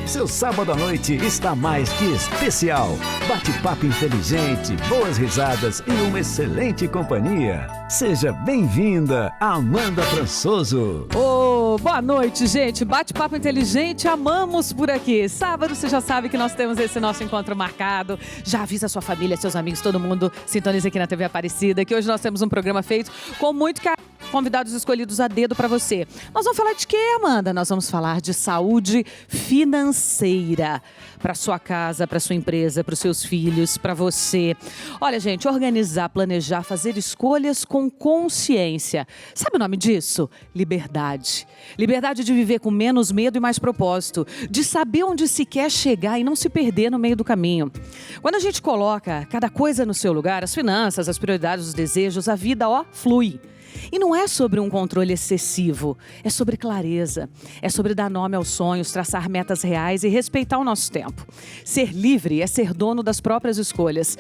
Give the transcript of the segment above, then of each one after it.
Seu sábado à noite está mais que especial. Bate-papo inteligente, boas risadas e uma excelente companhia. Seja bem-vinda, Amanda Françoso. Boa noite, gente. Bate-papo inteligente, amamos por aqui. Sábado, você já sabe que nós temos esse nosso encontro marcado. Já avisa a sua família, seus amigos, todo mundo sintoniza aqui na TV Aparecida, que hoje nós temos um programa feito com muito carinho. Convidados escolhidos a dedo para você. Nós vamos falar de quê, Amanda? Nós vamos falar de saúde financeira. Para sua casa, para sua empresa, para os seus filhos, para você. Olha, gente, organizar, planejar, fazer escolhas com consciência. Sabe o nome disso? Liberdade. Liberdade de viver com menos medo e mais propósito. De saber onde se quer chegar e não se perder no meio do caminho. Quando a gente coloca cada coisa no seu lugar, as finanças, as prioridades, os desejos, a vida, flui. E não é sobre um controle excessivo, é sobre clareza, é sobre dar nome aos sonhos, traçar metas reais e respeitar o nosso tempo. Ser livre é ser dono das próprias escolhas.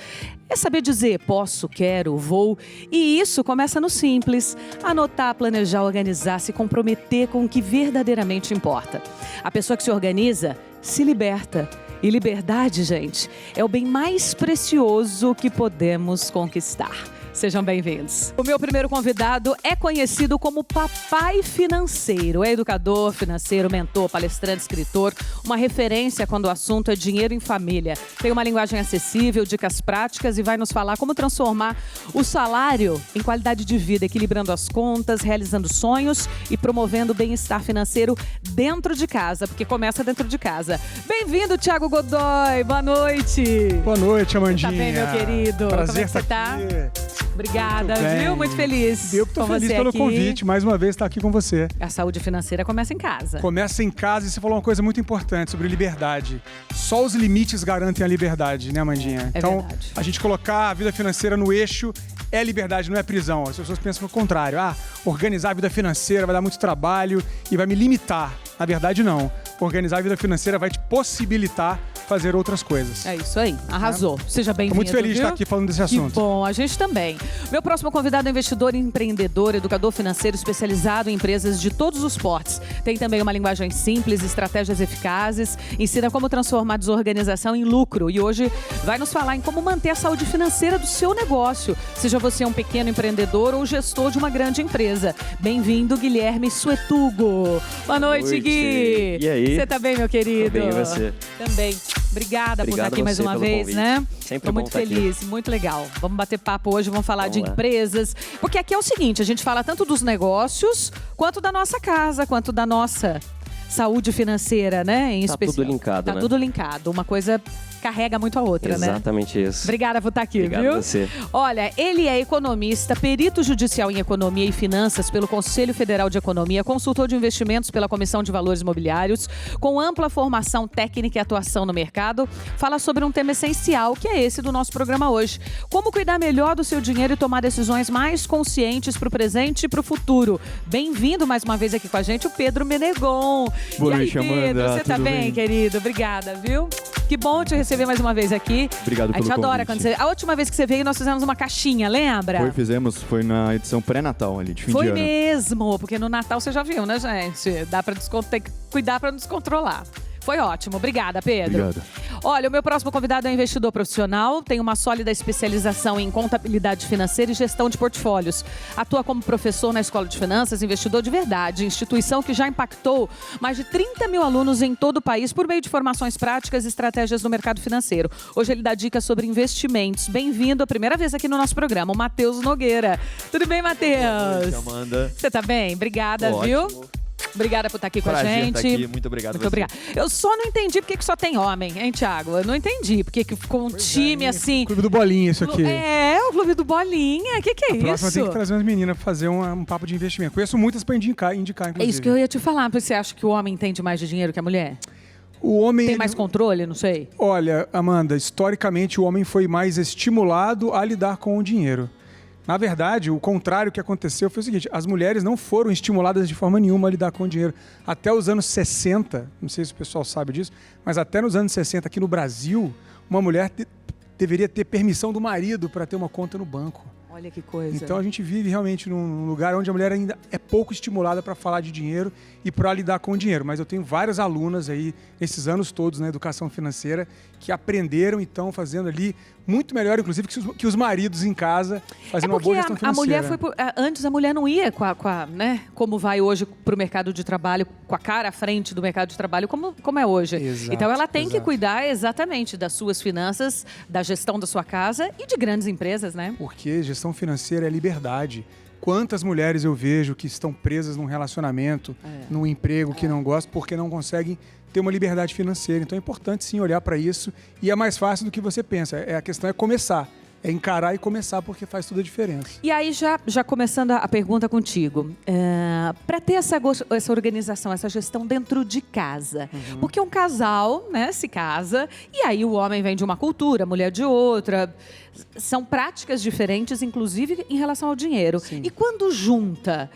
É saber dizer posso, quero, vou. E isso começa no simples: anotar, planejar, organizar, se comprometer com o que verdadeiramente importa. A pessoa que se organiza se liberta. E liberdade, gente, é o bem mais precioso que podemos conquistar. Sejam bem-vindos. O meu primeiro convidado é conhecido como papai financeiro. É educador financeiro, mentor, palestrante, escritor, uma referência quando o assunto é dinheiro em família. Tem uma linguagem acessível, dicas práticas e vai nos falar como transformar o salário em qualidade de vida, equilibrando as contas, realizando sonhos e promovendo o bem-estar financeiro dentro de casa, porque começa dentro de casa. Bem-vindo, Thiago Godoy. Boa noite. Boa noite, Amandinha. Tá bem, meu querido? Prazer como é que você tá? aqui. Obrigada, viu? Muito feliz. Eu que tô feliz pelo convite, mais uma vez estar aqui com você. A saúde financeira começa em casa. Começa em casa e você falou uma coisa muito importante sobre liberdade. Só os limites garantem a liberdade, né, Amandinha? Então, verdade. A gente colocar a vida financeira no eixo é liberdade, não é prisão. As pessoas pensam o contrário. Organizar a vida financeira vai dar muito trabalho e vai me limitar. Na verdade, não. Organizar a vida financeira vai te possibilitar fazer outras coisas. É isso aí, arrasou. Seja bem-vindo. Tô muito feliz de estar aqui falando desse assunto. Que bom, a gente também. Meu próximo convidado é investidor, empreendedor, educador financeiro especializado em empresas de todos os portes. Tem também uma linguagem simples, estratégias eficazes, ensina como transformar desorganização em lucro e hoje vai nos falar em como manter a saúde financeira do seu negócio, seja você um pequeno empreendedor ou gestor de uma grande empresa. Bem-vindo, Guilherme Suetugo. Boa noite, Gui. E aí? Você tá bem, meu querido? Tô bem, e você? Também. Obrigada por estar aqui mais uma vez, convite. né? Sempre Tô bom muito estar aqui. feliz, muito legal. Vamos bater papo hoje, vamos falar de lá. empresas. Porque aqui é o seguinte, a gente fala tanto dos negócios, quanto da nossa casa, quanto da nossa saúde financeira, né? Em Tá especial. tudo linkado, Tá né? tudo linkado. Uma coisa carrega muito a outra, né? Exatamente isso. Obrigada por estar aqui, Obrigado viu? a você. Olha, ele é economista, perito judicial em economia e finanças pelo Conselho Federal de Economia, consultor de investimentos pela Comissão de Valores Imobiliários, com ampla formação técnica e atuação no mercado, fala sobre um tema essencial, que é esse do nosso programa hoje. Como cuidar melhor do seu dinheiro e tomar decisões mais conscientes para o presente e para o futuro. Bem-vindo mais uma vez aqui com a gente, o Pedro Menegon. Boa e aí, noite, Pedro, Amanda. você tá Tudo bem, bem? querido? Obrigada, viu? Que bom te receber mais uma vez aqui. Obrigado A gente pelo adora convite. quando você... A última vez que você veio, nós fizemos uma caixinha, lembra? Foi na edição pré-natal ali, de fim Foi de ano. mesmo, porque no Natal você já viu, né, gente? Dá pra tem que cuidar pra não descontrolar. Foi ótimo. Obrigada, Pedro. Obrigado. Olha, o meu próximo convidado é um investidor profissional, tem uma sólida especialização em contabilidade financeira e gestão de portfólios. Atua como professor na Escola de Finanças, investidor de verdade, instituição que já impactou mais de 30 mil alunos em todo o país por meio de formações práticas e estratégias no mercado financeiro. Hoje ele dá dicas sobre investimentos. Bem-vindo a primeira vez aqui no nosso programa, o Matheus Nogueira. Tudo bem, Matheus? Boa noite, Amanda. Você tá bem? Obrigada, Ótimo. viu? Obrigada por estar aqui com a Prazer gente. estar aqui. Muito obrigado. Muito você. obrigada. Eu só não entendi porque que só tem homem, hein, Thiago? Eu não entendi porque que ficou um time assim. Clube do Bolinha, isso aqui. É, o Clube do Bolinha. Que é A próxima isso? tem que trazer umas meninas pra fazer um papo de investimento. Conheço muitas pra indicar, É inclusive. isso que eu ia te falar. Você acha que o homem entende mais de dinheiro que a mulher? O homem... Tem ele- mais controle? Não sei. Olha, Amanda, historicamente o homem foi mais estimulado a lidar com o dinheiro. Na verdade, o contrário que aconteceu foi o seguinte: as mulheres não foram estimuladas de forma nenhuma a lidar com o dinheiro. Até os anos 60, não sei se o pessoal sabe disso, mas até nos anos 60 aqui no Brasil, uma mulher deveria ter permissão do marido para ter uma conta no banco. Olha que coisa. Então a gente vive realmente num lugar onde a mulher ainda é pouco estimulada para falar de dinheiro e para lidar com o dinheiro. Mas eu tenho várias alunas aí, nesses anos todos na educação financeira, que aprenderam e estão fazendo ali muito melhor, inclusive, que os maridos em casa, fazendo uma boa gestão financeira. Antes a mulher não ia né, como vai hoje para o mercado de trabalho, com a cara à frente do mercado de trabalho, como é hoje. Exato, então ela tem que cuidar exatamente das suas finanças, da gestão da sua casa e de grandes empresas, né? Porque gestão financeira é liberdade. Quantas mulheres eu vejo que estão presas num relacionamento, num emprego que não gostam, porque não conseguem ter uma liberdade financeira. Então é importante sim olhar para isso e é mais fácil do que você pensa. A questão é começar, é encarar e começar, porque faz toda a diferença. E aí, já começando a pergunta contigo, para ter essa organização, essa gestão dentro de casa, porque um casal, né, se casa e aí o homem vem de uma cultura, a mulher de outra, são práticas diferentes, inclusive em relação ao dinheiro. Sim. E quando junta...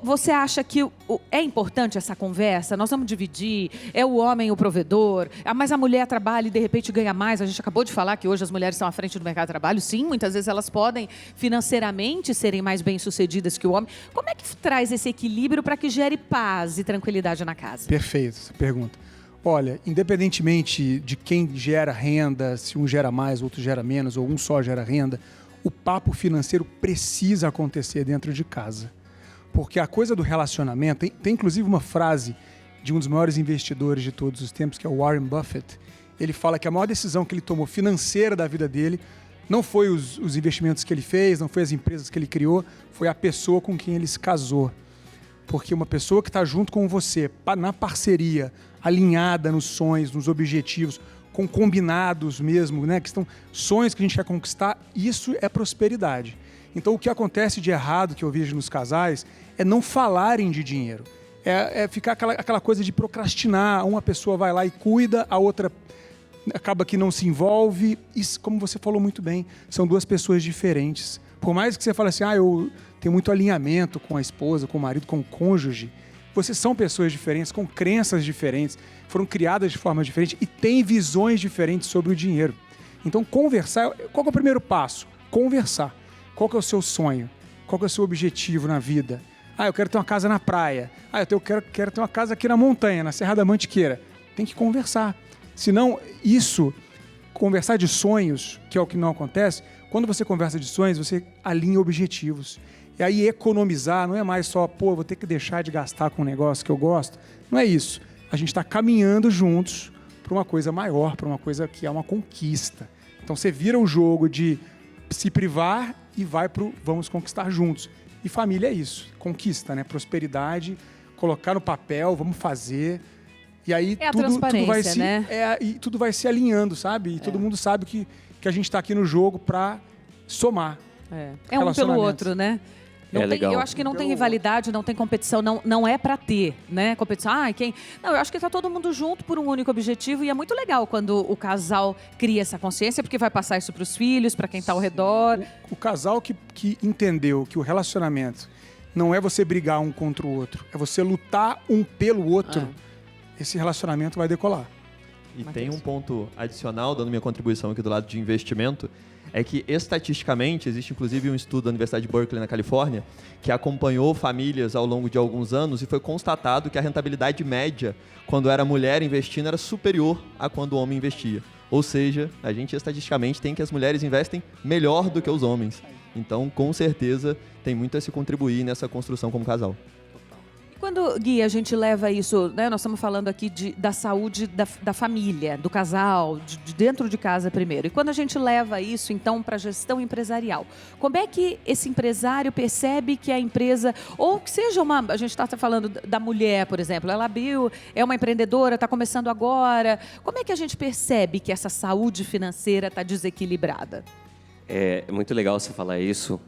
Você acha que é importante essa conversa? Nós vamos dividir, é o homem o provedor, mas a mulher trabalha e de repente ganha mais. A gente acabou de falar que hoje as mulheres estão à frente do mercado de trabalho. Sim, muitas vezes elas podem financeiramente serem mais bem-sucedidas que o homem. Como é que traz esse equilíbrio para que gere paz e tranquilidade na casa? Perfeito, essa pergunta. Olha, independentemente de quem gera renda, se um gera mais, outro gera menos, ou um só gera renda, o papo financeiro precisa acontecer dentro de casa. Porque a coisa do relacionamento, tem inclusive uma frase de um dos maiores investidores de todos os tempos, que é o Warren Buffett. Ele fala que a maior decisão que ele tomou financeira da vida dele não foi os investimentos que ele fez, não foi as empresas que ele criou, foi a pessoa com quem ele se casou. Porque uma pessoa que está junto com você, na parceria, alinhada nos sonhos, nos objetivos, com combinados mesmo, né, que estão sonhos que a gente quer conquistar, isso é prosperidade. Então, o que acontece de errado que eu vejo nos casais é não falarem de dinheiro. É ficar aquela coisa de procrastinar. Uma pessoa vai lá e cuida, a outra acaba que não se envolve. Isso, como você falou muito bem, são duas pessoas diferentes. Por mais que você fale assim, eu tenho muito alinhamento com a esposa, com o marido, com o cônjuge, vocês são pessoas diferentes, com crenças diferentes, foram criadas de forma diferente e têm visões diferentes sobre o dinheiro. Então, conversar... Qual é o primeiro passo? Conversar. Qual que é o seu sonho? Qual que é o seu objetivo na vida? Eu quero ter uma casa na praia. Eu quero ter uma casa aqui na montanha, na Serra da Mantiqueira. Tem que conversar. Senão, conversar de sonhos, que é o que não acontece, quando você conversa de sonhos, você alinha objetivos. E aí economizar não é mais só, vou ter que deixar de gastar com um negócio que eu gosto. Não é isso. A gente está caminhando juntos para uma coisa maior, para uma coisa que é uma conquista. Então você vira o jogo de se privar e vai pro vamos conquistar juntos. E família é isso, conquista, né? Prosperidade, colocar no papel, vamos fazer. E aí tudo vai se, né? E tudo vai se alinhando, sabe? E todo mundo sabe que a gente está aqui no jogo para somar. É um pelo outro, né? Legal. Eu acho que não tem rivalidade, não tem competição, não é para ter, né? Competição, Não, eu acho que tá todo mundo junto por um único objetivo e é muito legal quando o casal cria essa consciência, porque vai passar isso para os filhos, para quem tá ao redor. O casal que entendeu que o relacionamento não é você brigar um contra o outro, é você lutar um pelo outro, esse relacionamento vai decolar. E tem um ponto adicional, dando minha contribuição aqui do lado de investimento, é que estatisticamente, existe inclusive um estudo da Universidade de Berkeley, na Califórnia, que acompanhou famílias ao longo de alguns anos e foi constatado que a rentabilidade média, quando era mulher investindo, era superior a quando o homem investia. Ou seja, a gente estatisticamente tem que as mulheres investem melhor do que os homens. Então, com certeza, tem muito a se contribuir nessa construção como casal. Quando, Gui, a gente leva isso, né? Nós estamos falando aqui da saúde da família, do casal, de dentro de casa primeiro. E quando a gente leva isso, então, para a gestão empresarial, como é que esse empresário percebe que a empresa, ou que seja a gente está falando da mulher, por exemplo, ela abriu, é uma empreendedora, está começando agora. Como é que a gente percebe que essa saúde financeira está desequilibrada? É muito legal você falar isso.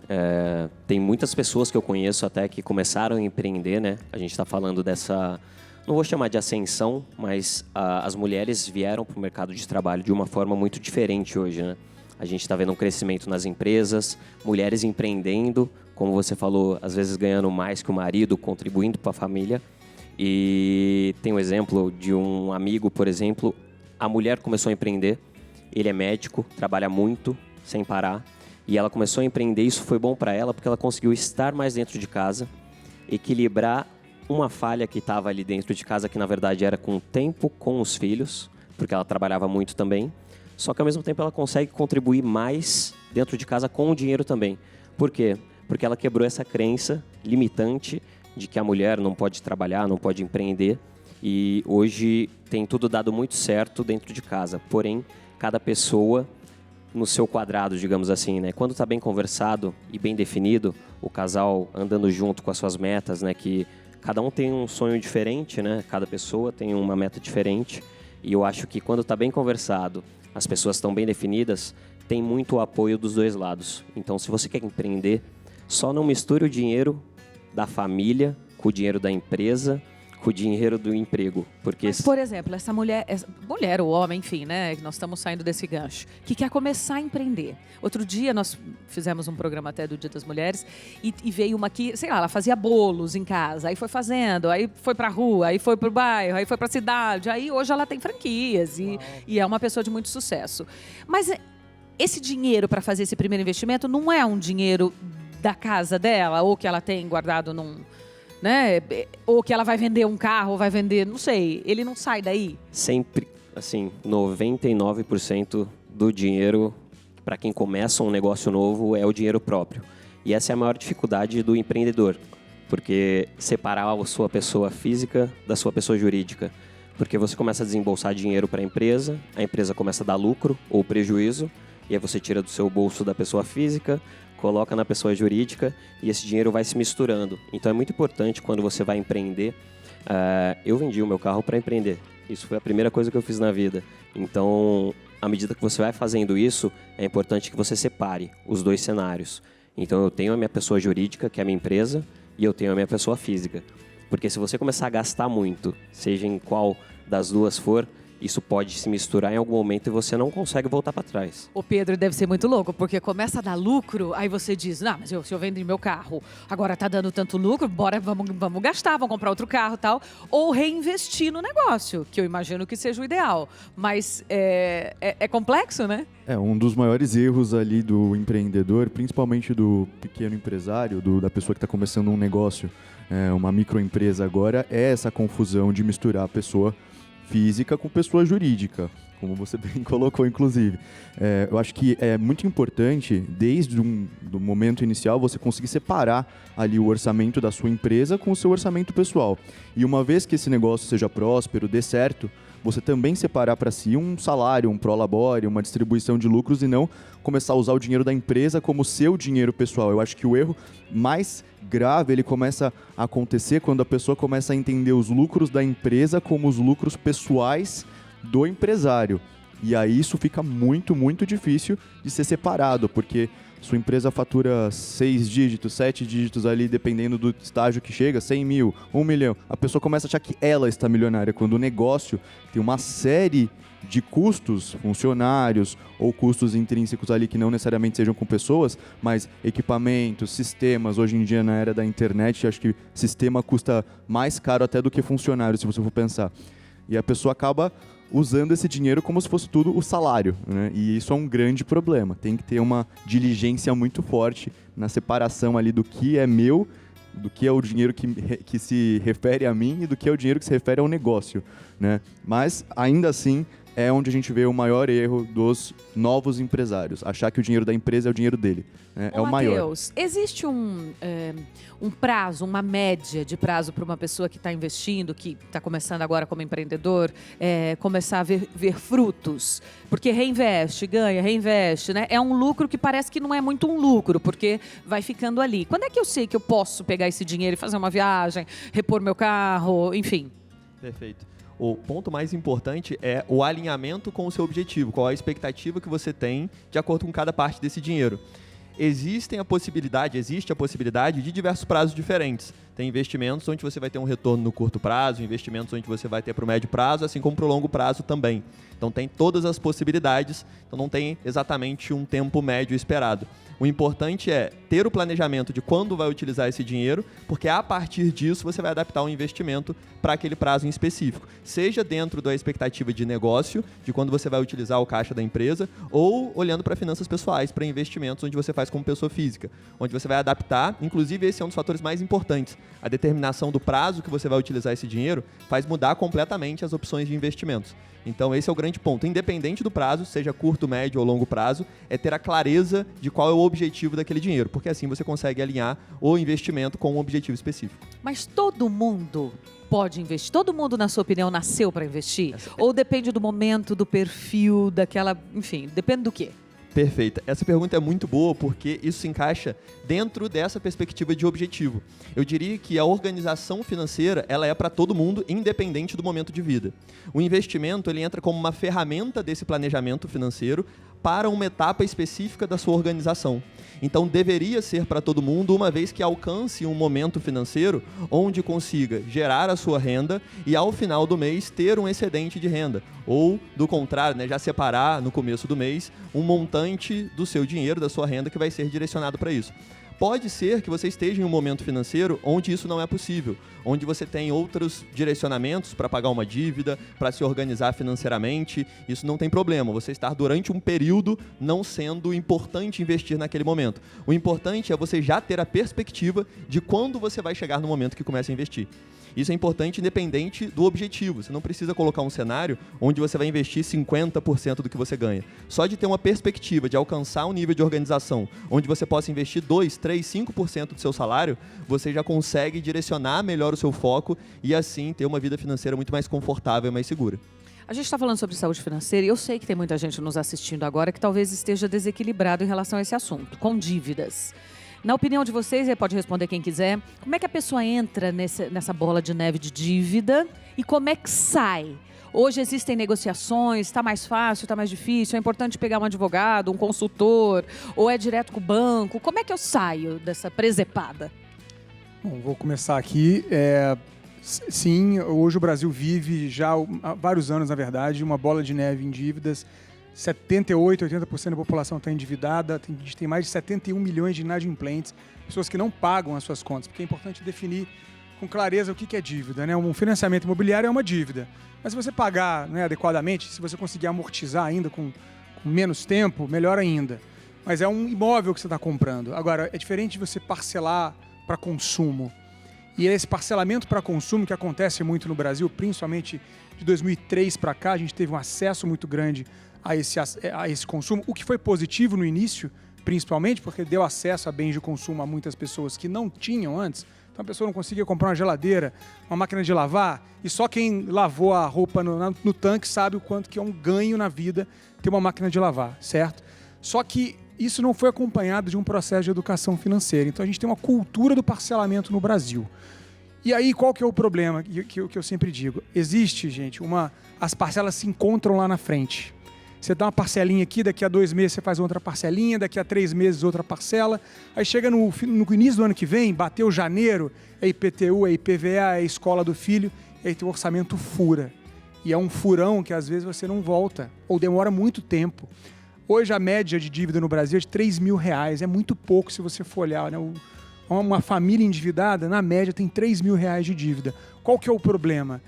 Tem muitas pessoas que eu conheço até que começaram a empreender, né? A gente está falando dessa, não vou chamar de ascensão, mas as mulheres vieram para o mercado de trabalho de uma forma muito diferente hoje, né? A gente está vendo um crescimento nas empresas, mulheres empreendendo, como você falou, às vezes ganhando mais que o marido, contribuindo para a família. E tem um exemplo de um amigo, por exemplo, a mulher começou a empreender, ele é médico, trabalha muito, sem parar, E ela começou a empreender, isso foi bom para ela, porque ela conseguiu estar mais dentro de casa, equilibrar uma falha que estava ali dentro de casa, que na verdade era com o tempo com os filhos, porque ela trabalhava muito também. Só que ao mesmo tempo ela consegue contribuir mais dentro de casa com o dinheiro também. Por quê? Porque ela quebrou essa crença limitante de que a mulher não pode trabalhar, não pode empreender. E hoje tem tudo dado muito certo dentro de casa. Porém, cada pessoa no seu quadrado, digamos assim, né? Quando está bem conversado e bem definido, o casal andando junto com as suas metas, né? Que cada um tem um sonho diferente, né? Cada pessoa tem uma meta diferente. E eu acho que quando está bem conversado, as pessoas estão bem definidas, tem muito apoio dos dois lados. Então, se você quer empreender, só não misture o dinheiro da família com o dinheiro da empresa, com o dinheiro do emprego. Porque... Mas, por exemplo, essa mulher ou homem, enfim, né? Nós estamos saindo desse gancho, que quer começar a empreender. Outro dia nós fizemos um programa até do Dia das Mulheres e veio uma que, sei lá, ela fazia bolos em casa, aí foi fazendo, aí foi pra rua, aí foi pro bairro, aí foi pra cidade, aí hoje ela tem franquias e é uma pessoa de muito sucesso. Mas esse dinheiro para fazer esse primeiro investimento não é um dinheiro da casa dela ou que ela tem guardado num... né? Ou que ela vai vender um carro, ou vai vender, não sei, ele não sai daí? Sempre, assim, 99% do dinheiro para quem começa um negócio novo é o dinheiro próprio. E essa é a maior dificuldade do empreendedor, porque separar a sua pessoa física da sua pessoa jurídica. Porque você começa a desembolsar dinheiro para a empresa começa a dar lucro ou prejuízo, e aí você tira do seu bolso da pessoa física, coloca na pessoa jurídica e esse dinheiro vai se misturando. Então é muito importante quando você vai empreender. Eu vendi o meu carro para empreender. Isso foi a primeira coisa que eu fiz na vida. Então, à medida que você vai fazendo isso, é importante que você separe os dois cenários. Então eu tenho a minha pessoa jurídica, que é a minha empresa, e eu tenho a minha pessoa física. Porque se você começar a gastar muito, seja em qual das duas for, isso pode se misturar em algum momento e você não consegue voltar para trás. O Pedro deve ser muito louco, porque começa a dar lucro, aí você diz, não, mas se eu vender meu carro, agora tá dando tanto lucro, bora, vamos gastar, vamos comprar outro carro e tal. Ou reinvestir no negócio, que eu imagino que seja o ideal. Mas é complexo, né? Um dos maiores erros ali do empreendedor, principalmente do pequeno empresário, da pessoa que está começando um negócio, uma microempresa agora, é essa confusão de misturar a pessoa física com pessoa jurídica, como você bem colocou, inclusive. Eu acho que é muito importante, desde do momento inicial, você conseguir separar ali o orçamento da sua empresa com o seu orçamento pessoal. E uma vez que esse negócio seja próspero, dê certo, você também separar para si um salário, um prolabore, uma distribuição de lucros e não começar a usar o dinheiro da empresa como seu dinheiro pessoal. Eu acho que o erro mais grave, ele começa a acontecer quando a pessoa começa a entender os lucros da empresa como os lucros pessoais do empresário. E aí isso fica muito, muito difícil de ser separado, porque sua empresa fatura 6 dígitos, 7 dígitos ali, dependendo do estágio que chega, 100 mil, 1 milhão. A pessoa começa a achar que ela está milionária, quando o negócio tem uma série de custos, funcionários ou custos intrínsecos ali que não necessariamente sejam com pessoas, mas equipamentos, sistemas. Hoje em dia, na era da internet, acho que sistema custa mais caro até do que funcionário, se você for pensar. E a pessoa acaba usando esse dinheiro como se fosse tudo o salário, né? E isso é um grande problema. Tem que ter uma diligência muito forte na separação ali do que é meu, do que é o dinheiro que se refere a mim e do que é o dinheiro que se refere ao negócio, né? Mas, ainda assim, é onde a gente vê o maior erro dos novos empresários. Achar que o dinheiro da empresa é o dinheiro dele. Né? É o maior. Mateus, existe um prazo, uma média de prazo para uma pessoa que está investindo, que está começando agora como empreendedor, começar a ver frutos? Porque reinveste, ganha, reinveste, né? É um lucro que parece que não é muito um lucro, porque vai ficando ali. Quando é que eu sei que eu posso pegar esse dinheiro e fazer uma viagem, repor meu carro, enfim? Perfeito. O ponto mais importante é o alinhamento com o seu objetivo, qual a expectativa que você tem de acordo com cada parte desse dinheiro. Existe a possibilidade de diversos prazos diferentes. Tem investimentos onde você vai ter um retorno no curto prazo, investimentos onde você vai ter para o médio prazo, assim como para o longo prazo também. Então tem todas as possibilidades, então não tem exatamente um tempo médio esperado. O importante é ter o planejamento de quando vai utilizar esse dinheiro, porque a partir disso você vai adaptar o investimento para aquele prazo em específico. Seja dentro da expectativa de negócio, de quando você vai utilizar o caixa da empresa, ou olhando para finanças pessoais, para investimentos onde você faz como pessoa física, onde você vai adaptar, inclusive esse é um dos fatores mais importantes. A determinação do prazo que você vai utilizar esse dinheiro faz mudar completamente as opções de investimentos. Então esse é o grande ponto. Independente do prazo, seja curto, médio ou longo prazo, é ter a clareza de qual é o objetivo daquele dinheiro, porque assim você consegue alinhar o investimento com um objetivo específico. Mas todo mundo pode investir? Todo mundo, na sua opinião, nasceu para investir? Ou depende do momento, do perfil, daquela... Enfim, depende do quê? Perfeita. Essa pergunta é muito boa porque isso se encaixa dentro dessa perspectiva de objetivo. Eu diria que a organização financeira ela é para todo mundo, independente do momento de vida. O investimento ele entra como uma ferramenta desse planejamento financeiro para uma etapa específica da sua organização. Então, deveria ser para todo mundo, uma vez que alcance um momento financeiro onde consiga gerar a sua renda e, ao final do mês, ter um excedente de renda. Ou, do contrário, né, já separar no começo do mês um montante do seu dinheiro, da sua renda, que vai ser direcionado para isso. Pode ser que você esteja em um momento financeiro onde isso não é possível, onde você tem outros direcionamentos para pagar uma dívida, para se organizar financeiramente, isso não tem problema, você estar durante um período não sendo importante investir naquele momento. O importante é você já ter a perspectiva de quando você vai chegar no momento que começa a investir. Isso é importante independente do objetivo. Você não precisa colocar um cenário onde você vai investir 50% do que você ganha. Só de ter uma perspectiva de alcançar um nível de organização onde você possa investir 2, 3, 5% do seu salário, você já consegue direcionar melhor o seu foco e assim ter uma vida financeira muito mais confortável e mais segura. A gente está falando sobre saúde financeira e eu sei que tem muita gente nos assistindo agora que talvez esteja desequilibrado em relação a esse assunto, com dívidas. Na opinião de vocês, aí pode responder quem quiser, como é que a pessoa entra nessa bola de neve de dívida e como é que sai? Hoje existem negociações, está mais fácil, está mais difícil, é importante pegar um advogado, um consultor, ou é direto com o banco? Como é que eu saio dessa presepada? Bom, vou começar aqui. Sim, hoje o Brasil vive já há vários anos, na verdade, uma bola de neve em dívidas. 78%, 80% da população está endividada, a gente tem mais de 71 milhões de inadimplentes, pessoas que não pagam as suas contas, porque é importante definir com clareza o que é dívida, né? Um financiamento imobiliário é uma dívida, mas se você pagar, né, adequadamente, se você conseguir amortizar ainda com menos tempo, melhor ainda. Mas é um imóvel que você está comprando. Agora, é diferente de você parcelar para consumo. E esse parcelamento para consumo que acontece muito no Brasil, principalmente de 2003 para cá, a gente teve um acesso muito grande a esse consumo, o que foi positivo no início, principalmente porque deu acesso a bens de consumo a muitas pessoas que não tinham antes. Então a pessoa não conseguia comprar uma geladeira, uma máquina de lavar, e só quem lavou a roupa no tanque sabe o quanto que é um ganho na vida ter uma máquina de lavar, certo? Só que isso não foi acompanhado de um processo de educação financeira. Então a gente tem uma cultura do parcelamento no Brasil. E aí, qual que é o problema que eu sempre digo? Existe, gente, as parcelas se encontram lá na frente. Você dá uma parcelinha aqui, daqui a 2 meses você faz outra parcelinha, daqui a 3 meses outra parcela. Aí chega no início do ano que vem, bateu janeiro, é IPTU, é IPVA, é escola do filho, e aí teu orçamento fura. E é um furão que às vezes você não volta, ou demora muito tempo. Hoje a média de dívida no Brasil é de R$3 mil. É muito pouco se você for olhar, né? Uma família endividada, na média, tem R$3 mil de dívida. Qual que é o problema?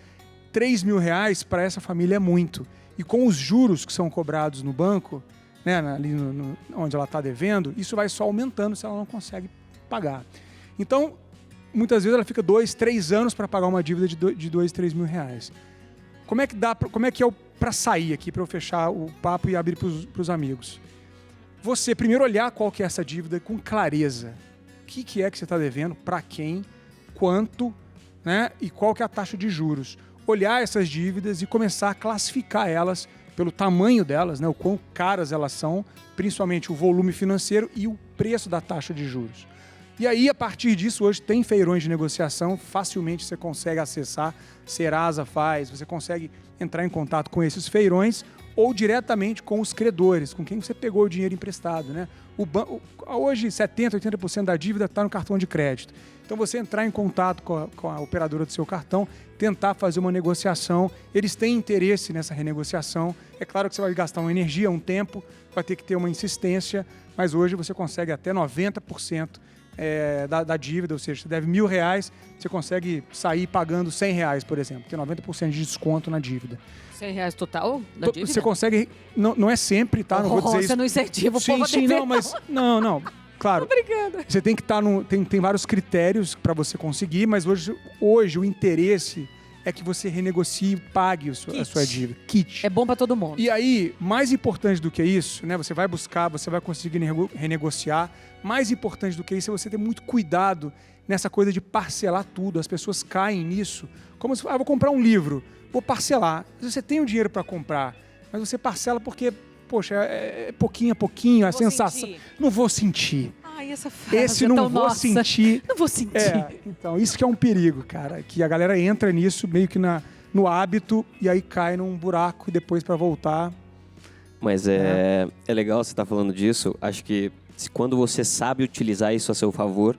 R$3 mil para essa família é muito. E com os juros que são cobrados no banco, né, ali onde ela está devendo, isso vai só aumentando se ela não consegue pagar. Então, muitas vezes ela fica 2, 3 anos para pagar uma dívida de 2, 3 mil reais. Como é que é para sair aqui, para eu fechar o papo e abrir para os amigos? Você primeiro olhar qual que é essa dívida com clareza. O que é que você está devendo, para quem, quanto, né, e qual que é a taxa de juros. Olhar essas dívidas e começar a classificar elas pelo tamanho delas, né, o quão caras elas são, principalmente o volume financeiro e o preço da taxa de juros. E aí, a partir disso, hoje tem feirões de negociação, facilmente você consegue acessar, Serasa faz, você consegue entrar em contato com esses feirões ou diretamente com os credores, com quem você pegou o dinheiro emprestado, né? Hoje, 70%, 80% da dívida está no cartão de crédito. Então, você entrar em contato com a operadora do seu cartão, tentar fazer uma negociação, eles têm interesse nessa renegociação. É claro que você vai gastar uma energia, um tempo, vai ter que ter uma insistência, mas hoje você consegue até 90% da dívida, ou seja, você deve R$1.000, você consegue sair pagando R$100, por exemplo, tem 90% de desconto na dívida. R$100 total da dívida? Você consegue, não é sempre, tá? Não vou dizer isso. Você não incentiva o sim, povo a sim, dever, não, mas não, claro. Tô brincando. Você tem que estar tem vários critérios para você conseguir, mas hoje o interesse é que você renegocie e pague a sua dívida. Kit. É bom para todo mundo. E aí, mais importante do que isso, né? Você vai buscar, você vai conseguir renegociar. Mais importante do que isso é você ter muito cuidado nessa coisa de parcelar tudo. As pessoas caem nisso. Como se, vou comprar um livro, vou parcelar. Você tem o dinheiro para comprar, mas você parcela porque, poxa, é pouquinho a pouquinho, a sensação. Sentir. Não vou sentir. Ai, essa frase Esse é não tão vou nossa. sentir. Não vou sentir. Então, isso que é um perigo, cara. Que a galera entra nisso meio que no hábito e aí cai num buraco e depois para voltar. Mas é legal você estar falando disso. Acho que quando você sabe utilizar isso a seu favor,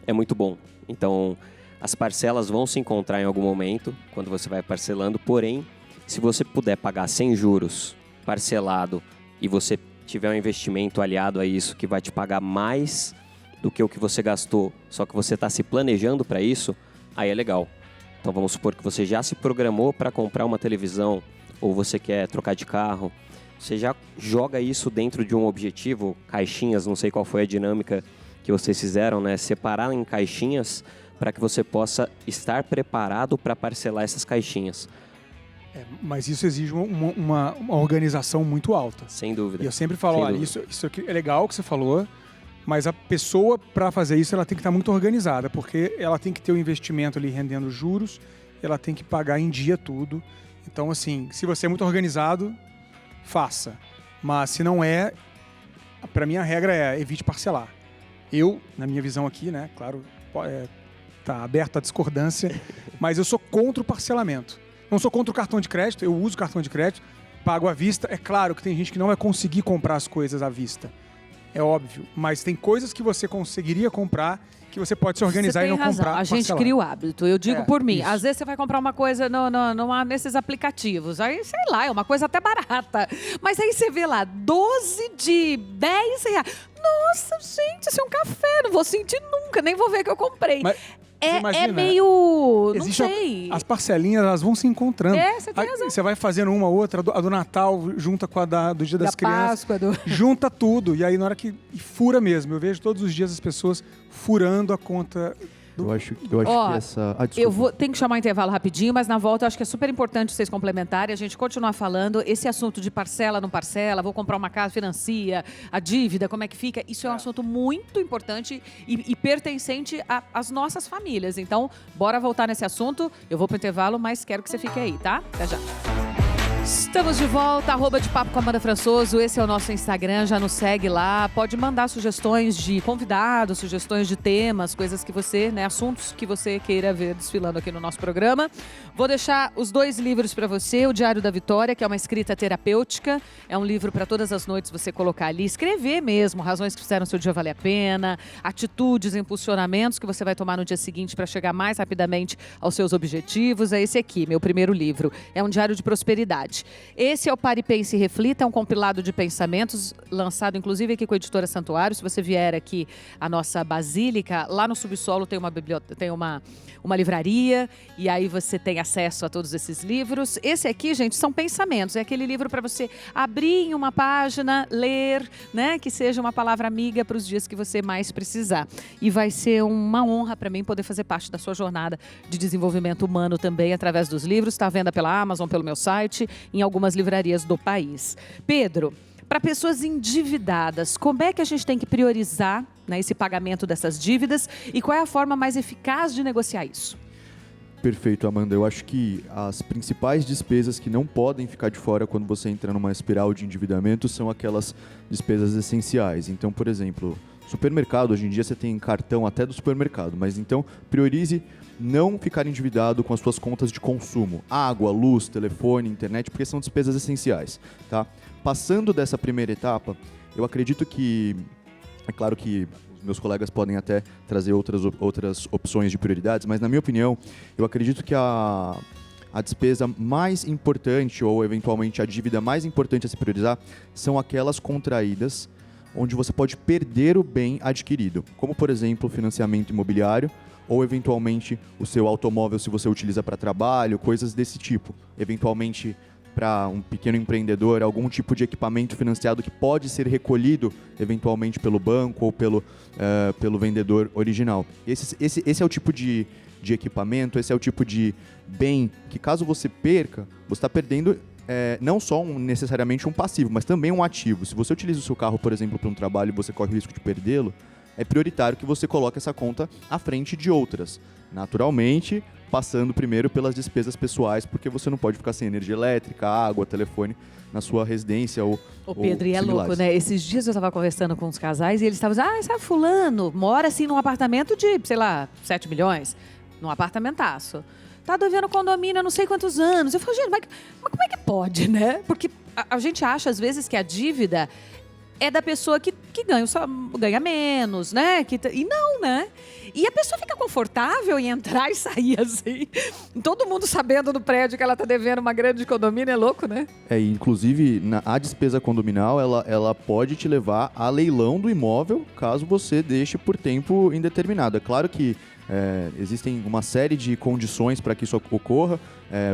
é muito bom. Então, as parcelas vão se encontrar em algum momento, quando você vai parcelando. Porém, se você puder pagar sem juros, parcelado, e você tiver um investimento aliado a isso que vai te pagar mais do que o que você gastou, só que você está se planejando para isso, aí é legal. Então vamos supor que você já se programou para comprar uma televisão ou você quer trocar de carro, você já joga isso dentro de um objetivo, caixinhas, não sei qual foi a dinâmica que vocês fizeram, né? Separar em caixinhas para que você possa estar preparado para parcelar essas caixinhas. Mas isso exige uma organização muito alta. Sem dúvida. E eu sempre falo, olha, isso aqui é legal que você falou, mas a pessoa, para fazer isso, ela tem que estar muito organizada, porque ela tem que ter o investimento ali rendendo juros, ela tem que pagar em dia tudo. Então, assim, se você é muito organizado, faça. Mas se não é, para mim a regra é evite parcelar. Eu, na minha visão aqui, né, claro, tá aberto à discordância, mas eu sou contra o parcelamento. Não sou contra o cartão de crédito, eu uso cartão de crédito, pago à vista. É claro que tem gente que não vai conseguir comprar as coisas à vista. É óbvio. Mas tem coisas que você conseguiria comprar, que você pode se organizar e não comprar. A gente cria o hábito. Eu digo por mim. Isso. Às vezes você vai comprar uma coisa nesses aplicativos. Aí, sei lá, é uma coisa até barata. Mas aí você vê lá, 12 de R$10. Nossa, gente, isso é um café. Não vou sentir nunca, nem vou ver que eu comprei. Mas, é meio... Não Existe sei. As parcelinhas, elas vão se encontrando. Você tem razão. Você vai fazendo uma ou outra, a do Natal junta com a do Dia das Crianças. Páscoa, Junta tudo. E aí, na hora que fura mesmo. Eu vejo todos os dias as pessoas furando a conta. Eu acho que essa... Tenho que chamar um intervalo rapidinho, mas na volta eu acho que é super importante vocês complementarem, a gente continuar falando. Esse assunto de parcela, não parcela, vou comprar uma casa, financia, a dívida, como é que fica? Isso é um assunto muito importante e pertencente às nossas famílias. Então, bora voltar nesse assunto. Eu vou pro intervalo, mas quero que você fique aí, tá? Até já. Estamos de volta, @depapo com Amanda Françoso, esse é o nosso Instagram, já nos segue lá, pode mandar sugestões de convidados, sugestões de temas, coisas que você, né, assuntos que você queira ver desfilando aqui no nosso programa. Vou deixar os 2 livros para você, o Diário da Vitória, que é uma escrita terapêutica, é um livro para todas as noites você colocar ali, escrever mesmo, razões que fizeram seu dia valer a pena, atitudes, impulsionamentos que você vai tomar no dia seguinte para chegar mais rapidamente aos seus objetivos. É esse aqui, meu primeiro livro, é um diário de prosperidade. Esse é o Pare, Pense e Reflita, é um compilado de pensamentos, lançado inclusive aqui com a editora Santuário. Se você vier aqui à nossa Basílica, lá no subsolo tem uma biblioteca, tem uma livraria, e aí você tem acesso a todos esses livros. Esse aqui, gente, são pensamentos, é aquele livro para você abrir em uma página, ler, né, que seja uma palavra amiga para os dias que você mais precisar. E vai ser uma honra para mim poder fazer parte da sua jornada de desenvolvimento humano também através dos livros. Está à venda pela Amazon, pelo meu site, em algumas livrarias do país. Pedro, para pessoas endividadas, como é que a gente tem que priorizar, né, esse pagamento dessas dívidas e qual é a forma mais eficaz de negociar isso? Perfeito, Amanda. Eu acho que as principais despesas que não podem ficar de fora quando você entra numa espiral de endividamento são aquelas despesas essenciais. Então, por exemplo, Supermercado, hoje em dia você tem cartão até do supermercado, mas então priorize não ficar endividado com as suas contas de consumo. Água, luz, telefone, internet, porque são despesas essenciais, tá? Passando dessa primeira etapa, eu acredito que, é claro que os meus colegas podem até trazer outras opções de prioridades, mas na minha opinião, eu acredito que a despesa mais importante ou eventualmente a dívida mais importante a se priorizar são aquelas contraídas onde você pode perder o bem adquirido, como por exemplo o financiamento imobiliário ou eventualmente o seu automóvel se você utiliza para trabalho, coisas desse tipo. Eventualmente para um pequeno empreendedor, algum tipo de equipamento financiado que pode ser recolhido eventualmente pelo banco ou pelo vendedor original. Esse é o tipo de equipamento, esse é o tipo de bem que caso você perca, você está perdendo não só necessariamente um passivo, mas também um ativo. Se você utiliza o seu carro, por exemplo, para um trabalho e você corre o risco de perdê-lo, é prioritário que você coloque essa conta à frente de outras. Naturalmente, passando primeiro pelas despesas pessoais, porque você não pode ficar sem energia elétrica, água, telefone na sua residência ou Pedro, e é similares. louco, né? Esses dias eu estava conversando com uns casais e eles estavam dizendo, sabe fulano, mora assim num apartamento de, sei lá, 7 milhões, num apartamentaço. Tá devendo condomínio há não sei quantos anos. Eu falo, gente, mas como é que pode, né? Porque a gente acha, às vezes, que a dívida é da pessoa que ganha menos, né? E não, né? E a pessoa fica confortável em entrar e sair assim. Todo mundo sabendo no prédio que ela tá devendo uma grande condomínio, é louco, né? Inclusive, a despesa condominal, ela pode te levar a leilão do imóvel, caso você deixe por tempo indeterminado. É claro que existem uma série de condições para que isso ocorra.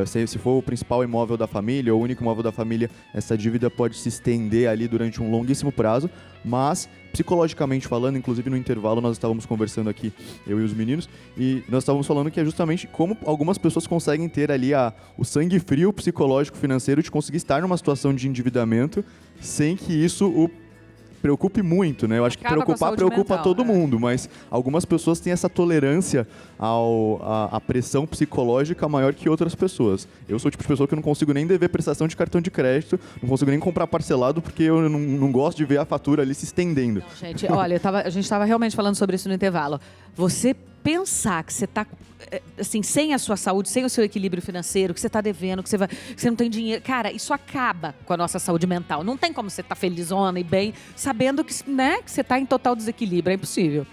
Se for o principal imóvel da família ou o único imóvel da família, essa dívida pode se estender ali durante um longuíssimo prazo, mas psicologicamente falando, inclusive no intervalo nós estávamos conversando aqui, eu e os meninos, e nós estávamos falando que é justamente como algumas pessoas conseguem ter ali o sangue frio psicológico financeiro de conseguir estar numa situação de endividamento sem que isso o preocupe muito, né? Eu acho que preocupa mental, todo mundo, mas algumas pessoas têm essa tolerância à pressão psicológica maior que outras pessoas. Eu sou o tipo de pessoa que não consigo nem dever prestação de cartão de crédito, não consigo nem comprar parcelado porque eu não gosto de ver a fatura ali se estendendo. Não, gente, olha, a gente estava realmente falando sobre isso no intervalo. Você pensar que você está assim, sem a sua saúde, sem o seu equilíbrio financeiro, que você está devendo, que você não tem dinheiro. Cara, isso acaba com a nossa saúde mental. Não tem como você estar felizona e bem, sabendo que, né, que você está em total desequilíbrio. É impossível.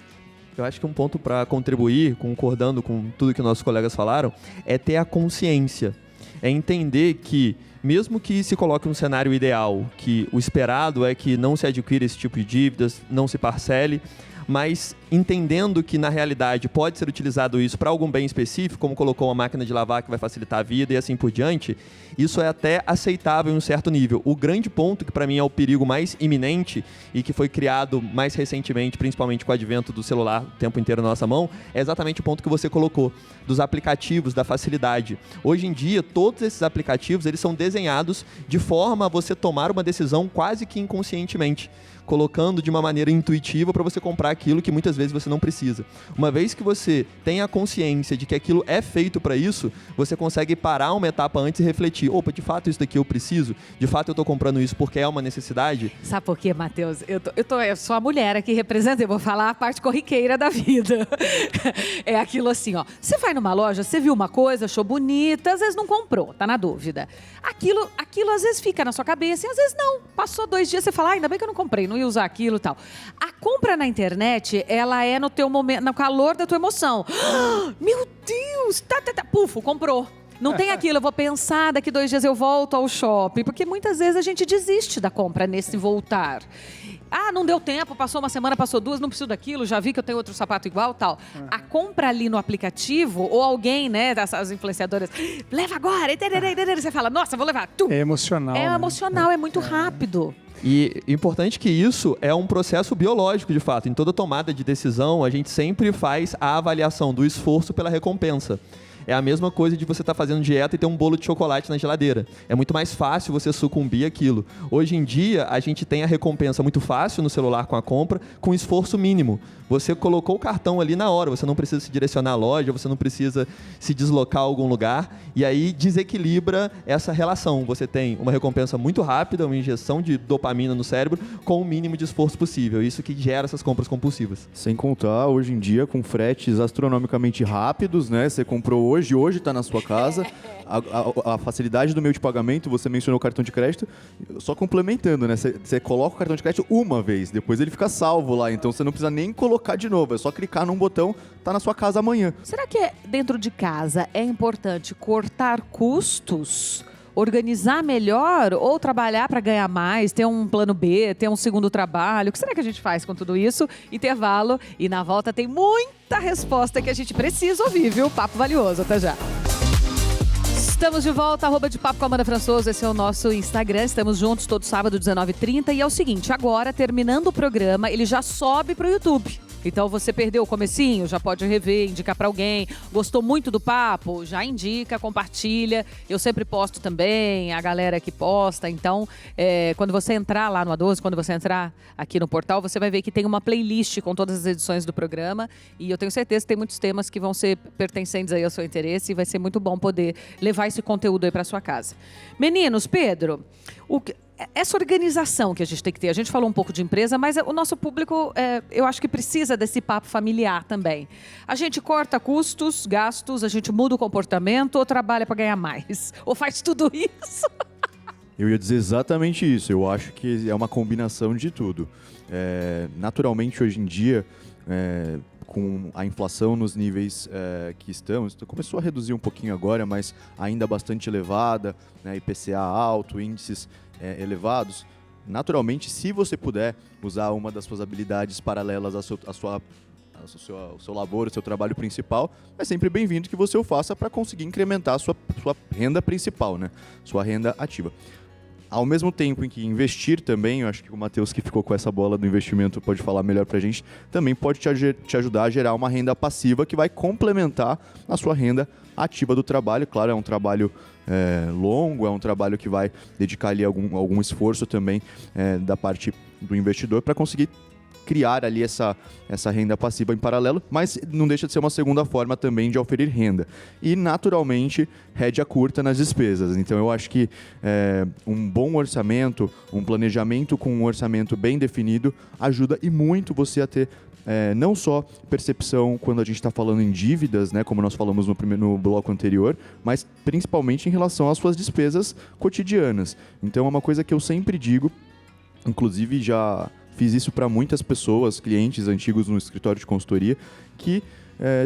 Eu acho que um ponto para contribuir, concordando com tudo que nossos colegas falaram, é ter a consciência. É entender que, mesmo que se coloque um cenário ideal, que o esperado é que não se adquira esse tipo de dívidas, não se parcele, mas entendendo que, na realidade, pode ser utilizado isso para algum bem específico, como colocou uma máquina de lavar que vai facilitar a vida e assim por diante, isso é até aceitável em um certo nível. O grande ponto, que para mim é o perigo mais iminente e que foi criado mais recentemente, principalmente com o advento do celular o tempo inteiro na nossa mão, é exatamente o ponto que você colocou, dos aplicativos, da facilidade. Hoje em dia, todos esses aplicativos, eles são desenhados de forma a você tomar uma decisão quase que inconscientemente, colocando de uma maneira intuitiva para você comprar aquilo que muitas vezes você não precisa. Uma vez que você tem a consciência de que aquilo é feito para isso, você consegue parar uma etapa antes e refletir. Opa, de fato isso daqui eu preciso? De fato eu estou comprando isso porque é uma necessidade? Sabe por quê, Matheus? Eu sou a mulher aqui representando, eu vou falar a parte corriqueira da vida. É aquilo assim, ó. Você vai numa loja, você viu uma coisa, achou bonita, às vezes não comprou, tá na dúvida. Aquilo às vezes fica na sua cabeça e às vezes não. Passou 2 dias, você fala, ainda bem que eu não comprei, não ia usar aquilo e tal. A compra na internet, ela é no teu momento, no calor da tua emoção. Meu Deus! Pufo, comprou. Não tem aquilo, eu vou pensar, daqui 2 dias eu volto ao shopping. Porque muitas vezes a gente desiste da compra nesse voltar. Ah, não deu tempo, passou uma semana, passou 2, não preciso daquilo, já vi que eu tenho outro sapato igual, tal. A compra ali no aplicativo, ou alguém, né, as influenciadoras, leva agora, você fala, nossa, vou levar. Tum. É emocional. É né? emocional, é muito rápido. E importante que isso é um processo biológico, de fato. Em toda tomada de decisão, a gente sempre faz a avaliação do esforço pela recompensa. É a mesma coisa de você estar fazendo dieta e ter um bolo de chocolate na geladeira. É muito mais fácil você sucumbir àquilo. Hoje em dia, a gente tem a recompensa muito fácil no celular com a compra, com esforço mínimo. Você colocou o cartão ali na hora, você não precisa se direcionar à loja, você não precisa se deslocar a algum lugar, e aí desequilibra essa relação. Você tem uma recompensa muito rápida, uma injeção de dopamina no cérebro, com o mínimo de esforço possível. Isso que gera essas compras compulsivas. Sem contar, hoje em dia, com fretes astronomicamente rápidos, né? Você comprou hoje está na sua casa. A facilidade do meio de pagamento, você mencionou o cartão de crédito, só complementando, né? Você coloca o cartão de crédito uma vez, depois ele fica salvo lá, então você não precisa nem colocar de novo, é só clicar num botão, tá na sua casa amanhã. Será que dentro de casa é importante cortar custos, organizar melhor ou trabalhar para ganhar mais, ter um plano B, ter um segundo trabalho? O que será que a gente faz com tudo isso? Intervalo, e na volta tem muita resposta que a gente precisa ouvir, viu? Papo valioso, até já. Estamos de volta, @depapo com Amanda Françoso, esse é o nosso Instagram, estamos juntos todo sábado, 19h30, e é o seguinte, agora, terminando o programa, ele já sobe pro YouTube. Então você perdeu o comecinho, já pode rever, indicar para alguém. Gostou muito do papo? Já indica, compartilha. Eu sempre posto também, a galera que posta. Então, quando você entrar lá no A12, quando você entrar aqui no portal, você vai ver que tem uma playlist com todas as edições do programa. E eu tenho certeza que tem muitos temas que vão ser pertencentes aí ao seu interesse. E vai ser muito bom poder levar esse conteúdo aí para sua casa. Meninos, Pedro, essa organização que a gente tem que ter, a gente falou um pouco de empresa, mas o nosso público, eu acho que precisa desse papo familiar também. A gente corta custos, gastos, a gente muda o comportamento ou trabalha para ganhar mais? Ou faz tudo isso? Eu ia dizer exatamente isso, eu acho que é uma combinação de tudo. Naturalmente, hoje em dia, com a inflação nos níveis que estamos, começou a reduzir um pouquinho agora, mas ainda bastante elevada, né, IPCA alto, índices elevados. Naturalmente, se você puder usar uma das suas habilidades paralelas ao seu labor, ao seu trabalho principal, é sempre bem-vindo que você o faça para conseguir incrementar a sua renda principal, né? Sua renda ativa. Ao mesmo tempo em que investir também, eu acho que o Matheus, que ficou com essa bola do investimento, pode falar melhor pra gente, também pode te ajudar a gerar uma renda passiva que vai complementar a sua renda ativa do trabalho. Claro, é um trabalho longo, é um trabalho que vai dedicar ali algum esforço também da parte do investidor para conseguir criar ali essa renda passiva em paralelo, mas não deixa de ser uma segunda forma também de oferir renda. E, naturalmente, rédea curta nas despesas. Então, eu acho que um bom orçamento, um planejamento com um orçamento bem definido, ajuda e muito você a ter não só percepção quando a gente está falando em dívidas, né, como nós falamos no bloco anterior, mas principalmente em relação às suas despesas cotidianas. Então, é uma coisa que eu sempre digo, inclusive já fiz isso para muitas pessoas, clientes antigos no escritório de consultoria, que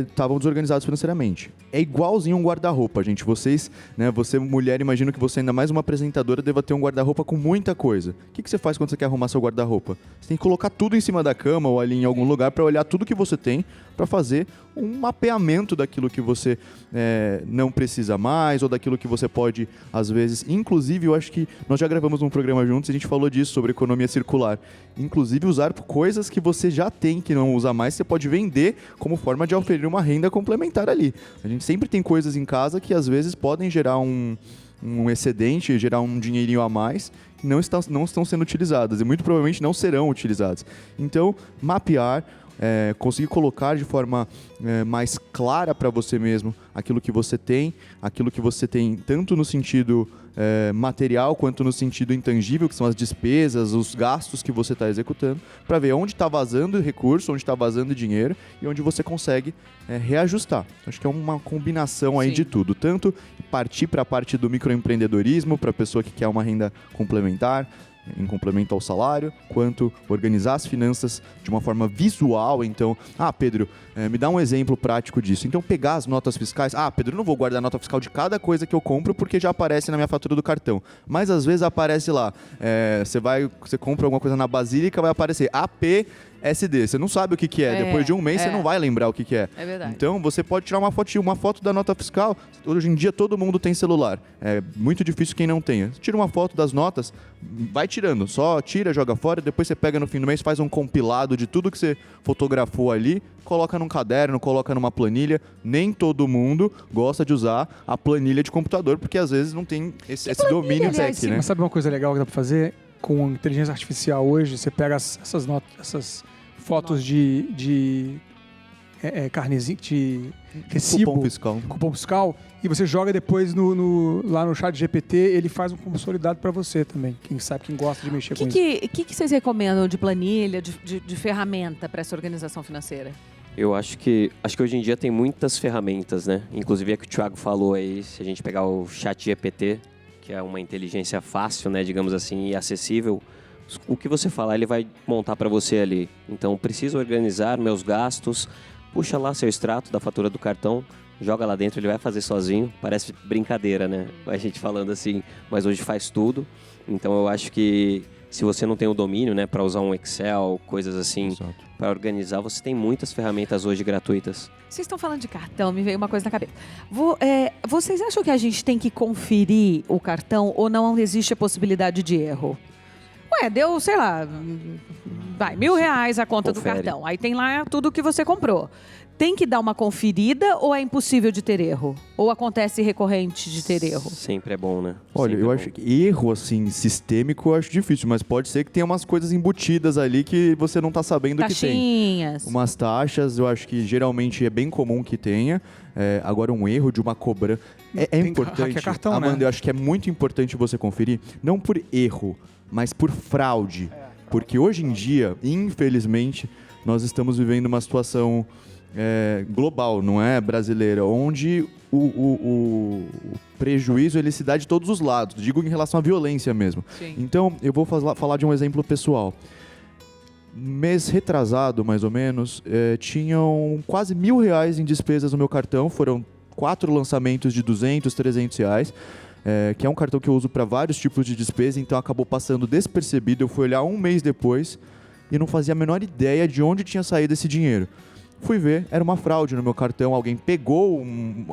estavam desorganizados financeiramente. É igualzinho um guarda-roupa, gente. Vocês, né, você mulher, imagino que você, ainda mais uma apresentadora, deva ter um guarda-roupa com muita coisa. O que você faz quando você quer arrumar seu guarda-roupa? Você tem que colocar tudo em cima da cama ou ali em algum lugar para olhar tudo que você tem, para fazer um mapeamento daquilo que você não precisa mais ou daquilo que você pode, às vezes... Inclusive, eu acho que nós já gravamos um programa juntos e a gente falou disso, sobre economia circular. Inclusive, usar coisas que você já tem, que não usa mais, você pode vender como forma de oferir uma renda complementar ali. A gente sempre tem coisas em casa que, às vezes, podem gerar um excedente, gerar um dinheirinho a mais, que não estão sendo utilizadas e muito provavelmente não serão utilizadas. Então, mapear, conseguir colocar de forma mais clara para você mesmo aquilo que você tem tanto no sentido material quanto no sentido intangível, que são as despesas, os gastos que você está executando, para ver onde está vazando recurso, onde está vazando dinheiro e onde você consegue reajustar. Acho que é uma combinação aí de tudo, tanto partir para a parte do microempreendedorismo, para a pessoa que quer uma renda complementar, em complemento ao salário, quanto organizar as finanças de uma forma visual. Então, Pedro, me dá um exemplo prático disso. Então, pegar as notas fiscais. Pedro, eu não vou guardar a nota fiscal de cada coisa que eu compro porque já aparece na minha fatura do cartão. Mas, às vezes, aparece lá. Você compra alguma coisa na Basílica, vai aparecer AP SD. Você não sabe o que é. Depois de um mês, você não vai lembrar o que é. É verdade. Então, você pode tirar uma foto da nota fiscal. Hoje em dia, todo mundo tem celular. É muito difícil quem não tenha. Tira uma foto das notas, vai tirando. Só tira, joga fora, depois você pega no fim do mês, faz um compilado de tudo que você fotografou ali, coloca num caderno, coloca numa planilha. Nem todo mundo gosta de usar a planilha de computador, porque às vezes não tem esse domínio aliás, tech, né? Mas sabe uma coisa legal que dá pra fazer? Com inteligência artificial hoje, você pega essas fotos de carnezinho, de recibo, Cupom fiscal. fiscal, e você joga depois lá no chat GPT, ele faz um consolidado para você também. Quem sabe, quem gosta de mexer com isso. O que vocês recomendam de planilha, de ferramenta para essa organização financeira? Eu acho que hoje em dia tem muitas ferramentas, né? Inclusive é que o Thiago falou aí, se a gente pegar o chat GPT, que é uma inteligência fácil, né, digamos assim, e acessível, o que você falar, ele vai montar para você ali. Então, preciso organizar meus gastos, puxa lá seu extrato da fatura do cartão, joga lá dentro, ele vai fazer sozinho. Parece brincadeira, né? A gente falando assim, mas hoje faz tudo. Então, eu acho que se você não tem o domínio, né, para usar um Excel, coisas assim, para organizar, você tem muitas ferramentas hoje gratuitas. Vocês estão falando de cartão, me veio uma coisa na cabeça. Vocês acham que a gente tem que conferir o cartão ou não existe a possibilidade de erro? Deu, sei lá, vai, R$1.000 a conta do cartão. Aí tem lá tudo que você comprou. Tem que dar uma conferida ou é impossível de ter erro? Ou acontece recorrente de ter erro? Sempre é bom, né? Olha, Sempre eu é acho bom. que erro, assim, sistêmico, eu acho difícil, mas pode ser que tenha umas coisas embutidas ali que você não tá sabendo que tem. Taxinhas. Umas taxas, eu acho que geralmente é bem comum que tenha. Agora, um erro de uma cobrança. É Tem importante, hackear cartão, Amanda, né? eu acho que é muito importante você conferir, não por erro, mas por fraude. Porque hoje em dia, infelizmente, nós estamos vivendo uma situação global, não é brasileira, onde o prejuízo ele se dá de todos os lados, digo em relação à violência mesmo. Sim. Então, eu vou falar de um exemplo pessoal. Mês retrasado, mais ou menos, tinham quase R$1.000 em despesas no meu cartão, foram 4 lançamentos de R$200, R$300, que é um cartão que eu uso para vários tipos de despesa, então acabou passando despercebido. Eu fui olhar um mês depois e não fazia a menor ideia de onde tinha saído esse dinheiro. Fui ver, era uma fraude no meu cartão, alguém pegou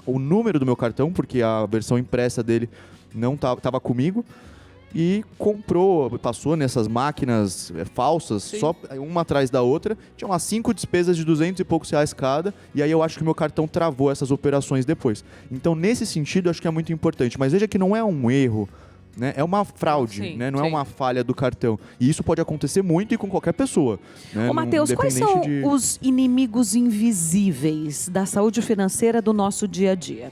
o número do meu cartão, porque a versão impressa dele não estava comigo, e comprou, passou nessas máquinas falsas, só uma atrás da outra, tinha umas 5 despesas de R$200 e poucos cada, e aí eu acho que meu cartão travou essas operações depois. Então, nesse sentido, eu acho que é muito importante, mas veja que não é um erro, né? É uma fraude, Sim, né? Não é sim. uma falha do cartão. E isso pode acontecer muito e com qualquer pessoa. Né? Ô, Matheus, quais são Independente os inimigos invisíveis da saúde financeira do nosso dia a dia?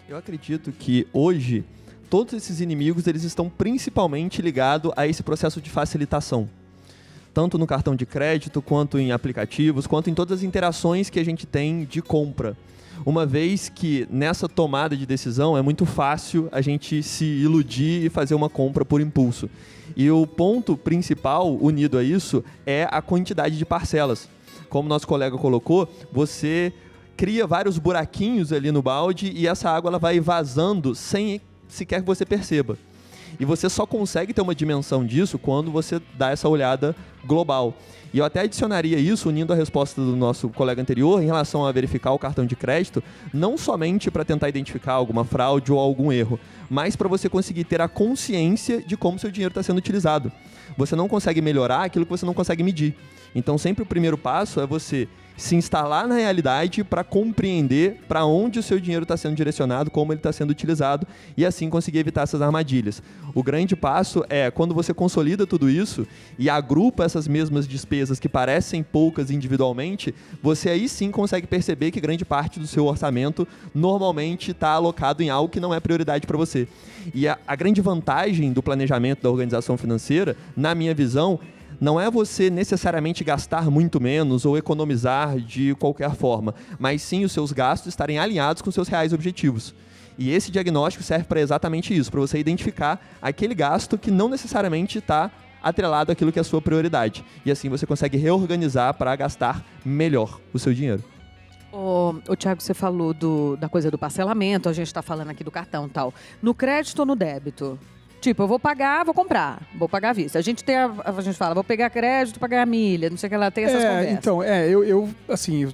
Eu acredito que hoje todos esses inimigos eles estão principalmente ligados a esse processo de facilitação. Tanto no cartão de crédito, quanto em aplicativos, quanto em todas as interações que a gente tem de compra. Uma vez que nessa tomada de decisão é muito fácil a gente se iludir e fazer uma compra por impulso. E o ponto principal unido a isso é a quantidade de parcelas. Como nosso colega colocou, você cria vários buraquinhos ali no balde e essa água ela vai vazando sem sequer que você perceba. E você só consegue ter uma dimensão disso quando você dá essa olhada global. E eu até adicionaria isso, unindo a resposta do nosso colega anterior, em relação a verificar o cartão de crédito, não somente para tentar identificar alguma fraude ou algum erro, mas para você conseguir ter a consciência de como seu dinheiro está sendo utilizado. Você não consegue melhorar aquilo que você não consegue medir. Então, sempre o primeiro passo é você se instalar na realidade para compreender para onde o seu dinheiro está sendo direcionado, como ele está sendo utilizado e assim conseguir evitar essas armadilhas. O grande passo é quando você consolida tudo isso e agrupa essas mesmas despesas que parecem poucas individualmente, você aí sim consegue perceber que grande parte do seu orçamento normalmente está alocado em algo que não é prioridade para você. E a grande vantagem do planejamento da organização financeira, na minha visão, não é você necessariamente gastar muito menos ou economizar de qualquer forma, mas sim os seus gastos estarem alinhados com seus reais objetivos. E esse diagnóstico serve para exatamente isso, para você identificar aquele gasto que não necessariamente está atrelado àquilo que é a sua prioridade. E assim você consegue reorganizar para gastar melhor o seu dinheiro. O Thiago, você falou da coisa do parcelamento, a gente está falando aqui do cartão e tal. No crédito ou no débito? Tipo, eu vou pagar, vou comprar, vou pagar à vista. A gente fala, vou pegar crédito para ganhar milha, não sei o que lá, tem essas conversas. Então, eu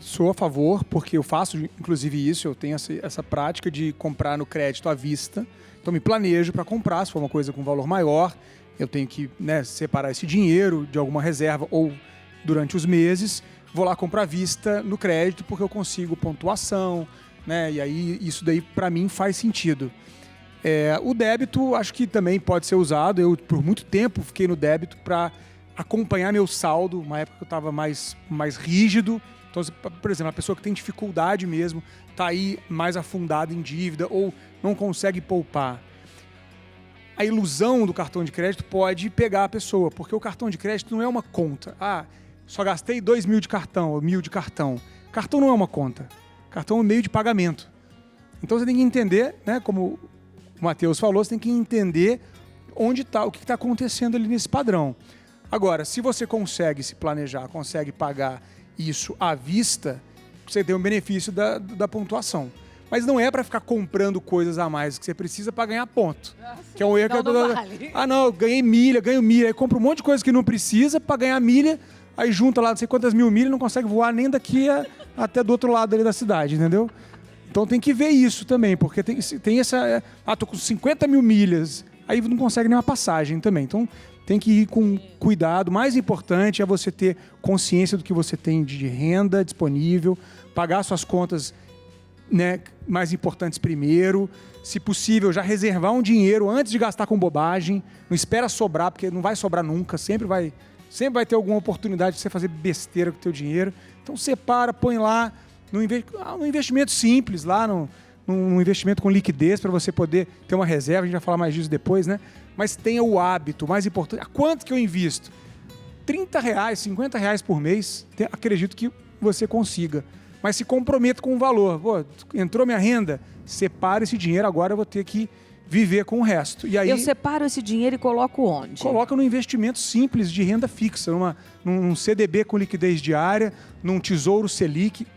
sou a favor, porque eu faço, inclusive, isso, eu tenho essa prática de comprar no crédito à vista. Então, me planejo para comprar, se for uma coisa com valor maior, eu tenho que, né, separar esse dinheiro de alguma reserva ou durante os meses, vou lá comprar à vista no crédito, porque eu consigo pontuação, né, e aí isso daí, para mim, faz sentido. O débito, acho que também pode ser usado. Eu, por muito tempo, fiquei no débito para acompanhar meu saldo, uma época que eu estava mais rígido. Então, por exemplo, a pessoa que tem dificuldade mesmo, está aí mais afundada em dívida ou não consegue poupar. A ilusão do cartão de crédito pode pegar a pessoa, porque o cartão de crédito não é uma conta. Só gastei 2.000 de cartão, ou 1.000 de cartão. Cartão não é uma conta. Cartão é um meio de pagamento. Então, você tem que entender, né, como o Matheus falou, você tem que entender onde está, o que está acontecendo ali nesse padrão. Agora, se você consegue se planejar, consegue pagar isso à vista, você tem um benefício da pontuação. Mas não é para ficar comprando coisas a mais que você precisa para ganhar ponto. Que é um erro que vale. Não, ganho milha, aí compra um monte de coisa que não precisa para ganhar milha, aí junta lá não sei quantas mil milhas, não consegue voar nem daqui até do outro lado ali da cidade, entendeu? Então tem que ver isso também, porque tem essa... tô com 50 mil milhas, aí não consegue nem uma passagem também. Então tem que ir com cuidado. O mais importante é você ter consciência do que você tem de renda disponível, pagar suas contas, né, mais importantes primeiro. Se possível, já reservar um dinheiro antes de gastar com bobagem. Não espera sobrar, porque não vai sobrar nunca. Sempre vai ter alguma oportunidade de você fazer besteira com o teu dinheiro. Então separa, põe lá num investimento simples, lá num investimento com liquidez, para você poder ter uma reserva. A gente vai falar mais disso depois, né? Mas tenha o hábito, o mais importante. A quanto que eu invisto? R$30, R$50 por mês, acredito que você consiga. Mas se comprometa com o valor. Entrou minha renda, separa esse dinheiro, agora eu vou ter que viver com o resto. E aí, eu separo esse dinheiro e coloco onde? Coloca num investimento simples de renda fixa, num CDB com liquidez diária, num Tesouro Selic.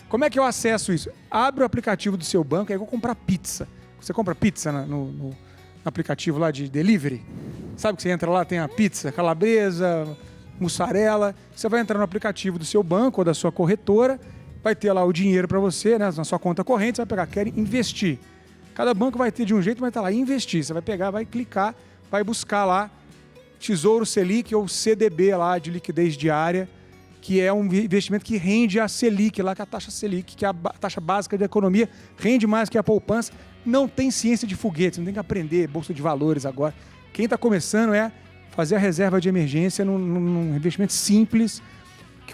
Como é que eu acesso isso? Abre o aplicativo do seu banco, aí eu vou comprar pizza. Você compra pizza no aplicativo lá de delivery? Sabe que você entra lá, tem a pizza, calabresa, mussarela. Você vai entrar no aplicativo do seu banco ou da sua corretora, vai ter lá o dinheiro para você, né, na sua conta corrente, você vai pegar, quer investir. Cada banco vai ter de um jeito, vai estar lá, investir. Você vai pegar, vai clicar, vai buscar lá Tesouro Selic ou CDB lá de liquidez diária, que é um investimento que rende a Selic, lá que a taxa Selic, que é a taxa básica de economia, rende mais que a poupança. Não tem ciência de foguete, não tem que aprender bolsa de valores agora. Quem está começando é fazer a reserva de emergência num investimento simples,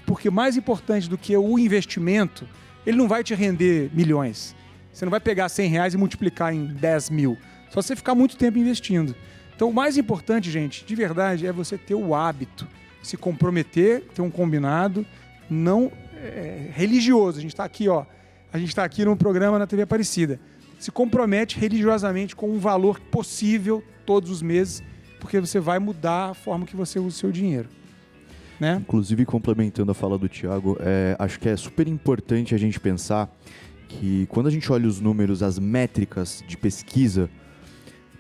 porque mais importante do que o investimento, ele não vai te render milhões. Você não vai pegar R$100 e multiplicar em 10 mil. Só você ficar muito tempo investindo. Então, o mais importante, gente, de verdade, é você ter o hábito, se comprometer, ter um combinado, não religioso. A gente está aqui num programa na TV Aparecida. Se compromete religiosamente com um valor possível todos os meses, porque você vai mudar a forma que você usa o seu dinheiro. Né? Inclusive, complementando a fala do Thiago, acho que é super importante a gente pensar que quando a gente olha os números, as métricas de pesquisa,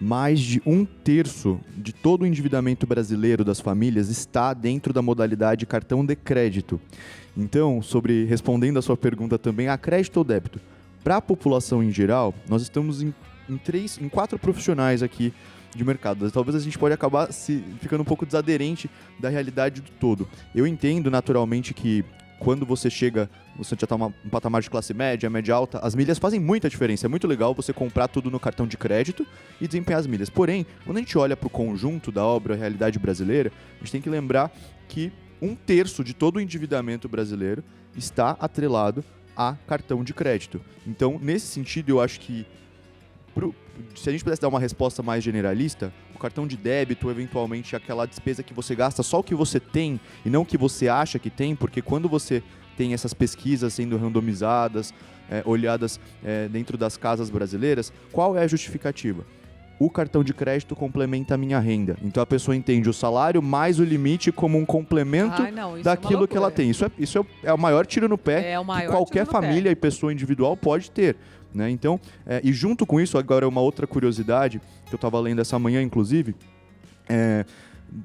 mais de 1/3 de todo o endividamento brasileiro das famílias está dentro da modalidade cartão de crédito. Então, respondendo a sua pergunta também, crédito ou débito? Para a população em geral, nós estamos em 4 profissionais aqui de mercado. Talvez a gente pode acabar ficando um pouco desaderente da realidade do todo. Eu entendo naturalmente que quando você chega, você já está um patamar de classe média, média alta, as milhas fazem muita diferença. É muito legal você comprar tudo no cartão de crédito e desempenhar as milhas. Porém, quando a gente olha para o conjunto da obra, a realidade brasileira, a gente tem que lembrar que 1/3 de todo o endividamento brasileiro está atrelado a cartão de crédito. Então, nesse sentido, eu acho que se a gente pudesse dar uma resposta mais generalista, o cartão de débito, eventualmente, é aquela despesa que você gasta só o que você tem e não o que você acha que tem, porque quando você tem essas pesquisas sendo randomizadas, olhadas dentro das casas brasileiras, qual é a justificativa? O cartão de crédito complementa a minha renda. Então a pessoa entende o salário mais o limite como um complemento daquilo que ela tem. Isso é o maior tiro no pé que qualquer família e pessoa individual pode ter. né? Então, e junto com isso, agora uma outra curiosidade, que eu estava lendo essa manhã, inclusive,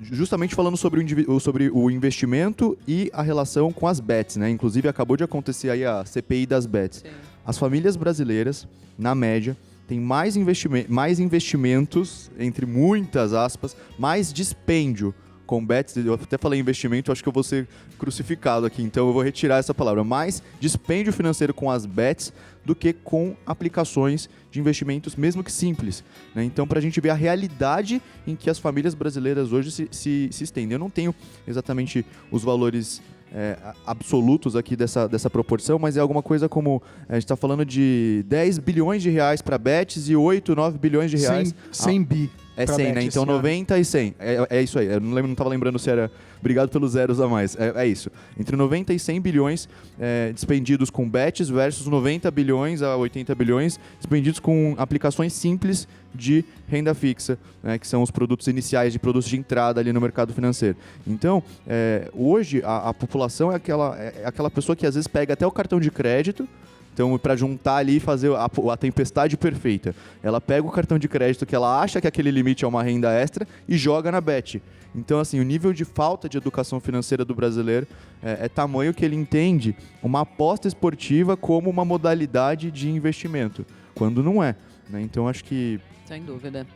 justamente falando sobre o investimento e a relação com as bets, né? Inclusive, acabou de acontecer aí a CPI das bets. Sim. As famílias brasileiras, na média, têm mais investimentos, entre muitas aspas, mais dispêndio com bets. Eu até falei investimento, acho que eu vou ser crucificado aqui, então eu vou retirar essa palavra. Mais dispêndio financeiro com as bets do que com aplicações de investimentos, mesmo que simples, né? Então, para a gente ver a realidade em que as famílias brasileiras hoje se estendem. Eu não tenho exatamente os valores absolutos aqui dessa proporção, mas é alguma coisa como, a gente está falando de 10 bilhões de reais para bets e 8, 9 bilhões de reais. 100 bi. É 100, né? Então 90 e 100. É isso aí. Eu não estava lembrando se era... Obrigado pelos zeros a mais. É isso. Entre 90 e 100 bilhões despendidos com bets versus 90 bilhões a 80 bilhões despendidos com aplicações simples de renda fixa, né, que são os produtos iniciais, de produtos de entrada ali no mercado financeiro. Então, hoje, a população é aquela pessoa que às vezes pega até o cartão de crédito. Então, para juntar ali e fazer a tempestade perfeita, ela pega o cartão de crédito que ela acha que aquele limite é uma renda extra e joga na bet. Então, assim, o nível de falta de educação financeira do brasileiro é tamanho que ele entende uma aposta esportiva como uma modalidade de investimento, quando não é, né? Então, acho que... Sem dúvida.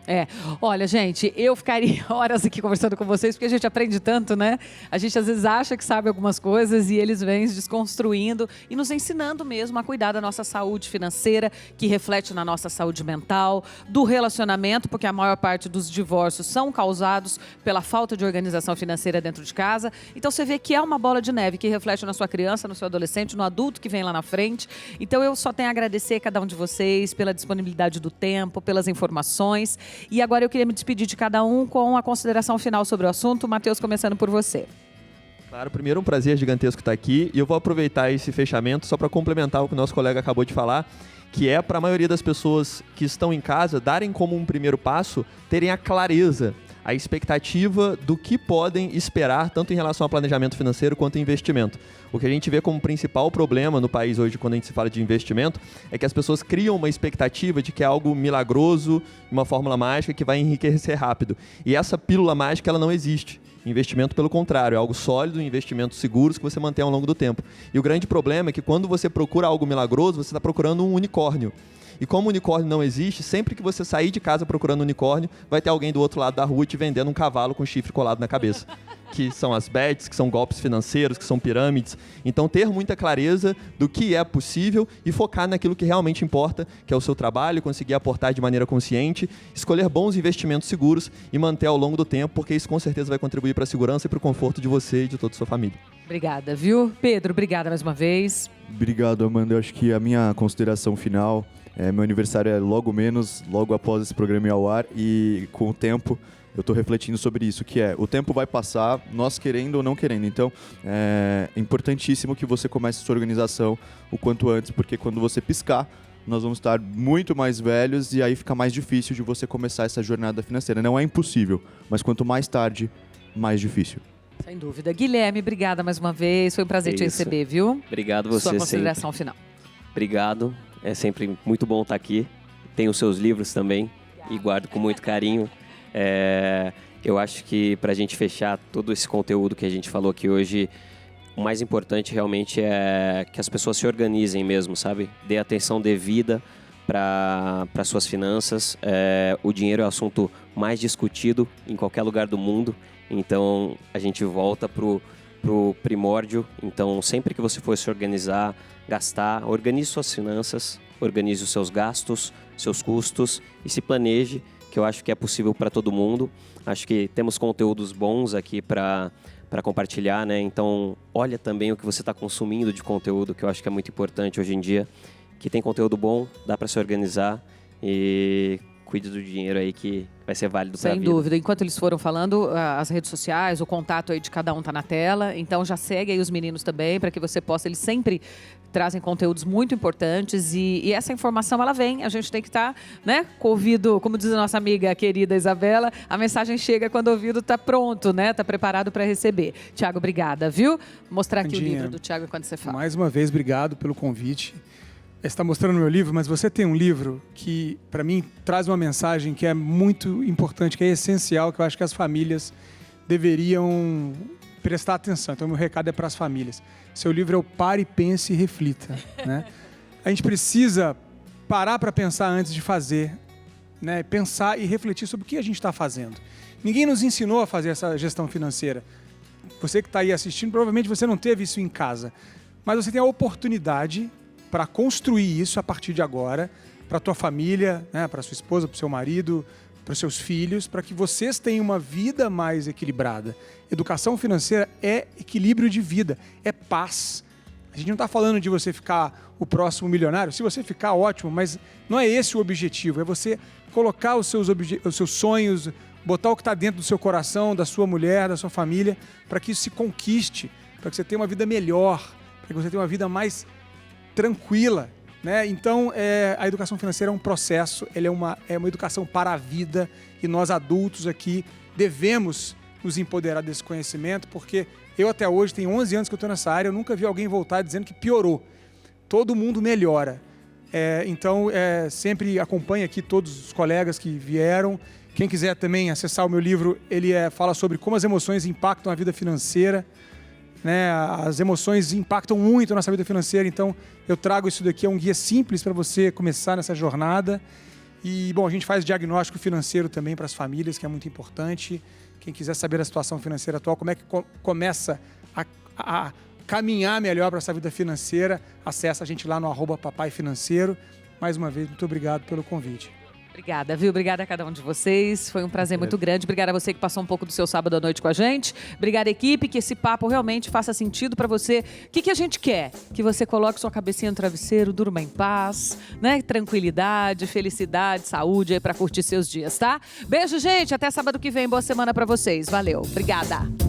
Olha, gente, eu ficaria horas aqui conversando com vocês, porque a gente aprende tanto, né? A gente às vezes acha que sabe algumas coisas e eles vêm desconstruindo e nos ensinando mesmo a cuidar da nossa saúde financeira, que reflete na nossa saúde mental, do relacionamento, porque a maior parte dos divórcios são causados pela falta de organização financeira dentro de casa. Então você vê que é uma bola de neve que reflete na sua criança, no seu adolescente, no adulto que vem lá na frente. Então eu só tenho a agradecer a cada um de vocês pela disponibilidade do tempo, pelas informações. E agora eu queria me despedir de cada um com a consideração final sobre o assunto. Matheus, começando por você. Claro, primeiro um prazer gigantesco estar aqui e eu vou aproveitar esse fechamento só para complementar o que o nosso colega acabou de falar, que é para a maioria das pessoas que estão em casa darem como um primeiro passo, terem a clareza, a expectativa do que podem esperar, tanto em relação ao planejamento financeiro quanto em investimento. O que a gente vê como principal problema no país hoje, quando a gente se fala de investimento, é que as pessoas criam uma expectativa de que é algo milagroso, uma fórmula mágica que vai enriquecer rápido. E essa pílula mágica, ela não existe. Investimento, pelo contrário, é algo sólido, investimentos seguros que você mantém ao longo do tempo. E o grande problema é que quando você procura algo milagroso, você está procurando um unicórnio. E como o unicórnio não existe, sempre que você sair de casa procurando um unicórnio, vai ter alguém do outro lado da rua te vendendo um cavalo com chifre colado na cabeça. Que são as bets, que são golpes financeiros, que são pirâmides. Então, ter muita clareza do que é possível e focar naquilo que realmente importa, que é o seu trabalho, conseguir aportar de maneira consciente, escolher bons investimentos seguros e manter ao longo do tempo, porque isso com certeza vai contribuir para a segurança e para o conforto de você e de toda a sua família. Obrigada, viu? Pedro, obrigada mais uma vez. Obrigado, Amanda. Eu acho que a minha consideração final... meu aniversário é logo após esse programa ir ao ar, e com o tempo eu estou refletindo sobre isso, que o tempo vai passar, nós querendo ou não querendo. Então, é importantíssimo que você comece a sua organização o quanto antes, porque quando você piscar, nós vamos estar muito mais velhos e aí fica mais difícil de você começar essa jornada financeira. Não é impossível, mas quanto mais tarde, mais difícil. Sem dúvida. Guilherme, obrigada mais uma vez, foi um prazer te receber, viu? Obrigado você. Sua consideração final. Obrigado. É sempre muito bom estar aqui. Tenho os seus livros também e guardo com muito carinho. Eu acho que para a gente fechar todo esse conteúdo que a gente falou aqui hoje, o mais importante realmente é que as pessoas se organizem mesmo, sabe? Dê atenção devida para suas finanças. O dinheiro é o assunto mais discutido em qualquer lugar do mundo. Então a gente volta pro primórdio. Então, sempre que você for se organizar, gastar, organize suas finanças, organize os seus gastos, seus custos e se planeje, que eu acho que é possível para todo mundo. Acho que temos conteúdos bons aqui para compartilhar, né? Então, olha também o que você está consumindo de conteúdo, que eu acho que é muito importante hoje em dia, que tem conteúdo bom, dá para se organizar e cuide do dinheiro aí que vai ser válido para a vida. Sem dúvida. Enquanto eles foram falando, as redes sociais, o contato aí de cada um tá na tela. Então já segue aí os meninos também, para que você possa... Eles sempre trazem conteúdos muito importantes e essa informação, ela vem. A gente tem que estar, né, com o ouvido, como diz a nossa amiga querida Isabela, a mensagem chega quando o ouvido tá pronto, né? Tá preparado para receber. Tiago, obrigada, viu? Mostrar aqui o livro do Tiago enquanto você fala. Mais uma vez, obrigado pelo convite. Você está mostrando o meu livro, mas você tem um livro que, para mim, traz uma mensagem que é muito importante, que é essencial, que eu acho que as famílias deveriam prestar atenção. Então, o meu recado é para as famílias. Seu livro é o Pare, Pense e Reflita. Né? A gente precisa parar para pensar antes de fazer, né? Pensar e refletir sobre o que a gente está fazendo. Ninguém nos ensinou a fazer essa gestão financeira. Você que está aí assistindo, provavelmente você não teve isso em casa. Mas você tem a oportunidade para construir isso a partir de agora, para a tua família, né? Para a sua esposa, para o seu marido, para os seus filhos, para que vocês tenham uma vida mais equilibrada. Educação financeira é equilíbrio de vida, é paz. A gente não está falando de você ficar o próximo milionário. Se você ficar, ótimo, mas não é esse o objetivo. É você colocar os seus sonhos, botar o que está dentro do seu coração, da sua mulher, da sua família, para que isso se conquiste, para que você tenha uma vida melhor, para que você tenha uma vida mais tranquila. Né? Então, a educação financeira é um processo, ela é uma educação para a vida, e nós adultos aqui devemos nos empoderar desse conhecimento, porque eu até hoje, tenho 11 anos que eu estou nessa área, eu nunca vi alguém voltar dizendo que piorou. Todo mundo melhora. Então, sempre acompanhe aqui todos os colegas que vieram. Quem quiser também acessar o meu livro, ele fala sobre como as emoções impactam a vida financeira. Né? As emoções impactam muito a nossa vida financeira, então eu trago isso daqui, é um guia simples para você começar nessa jornada. E, bom, a gente faz diagnóstico financeiro também para as famílias, que é muito importante. Quem quiser saber a situação financeira atual, como é que começa a caminhar melhor para essa vida financeira, acessa a gente lá no @papaifinanceiro. Mais uma vez, muito obrigado pelo convite. Obrigada, viu? Obrigada a cada um de vocês. Foi um prazer muito grande. Obrigada a você que passou um pouco do seu sábado à noite com a gente. Obrigada, equipe. Que esse papo realmente faça sentido para você. O que a gente quer? Que você coloque sua cabecinha no travesseiro, durma em paz, né? Tranquilidade, felicidade, saúde aí para curtir seus dias, tá? Beijo, gente. Até sábado que vem. Boa semana para vocês. Valeu. Obrigada.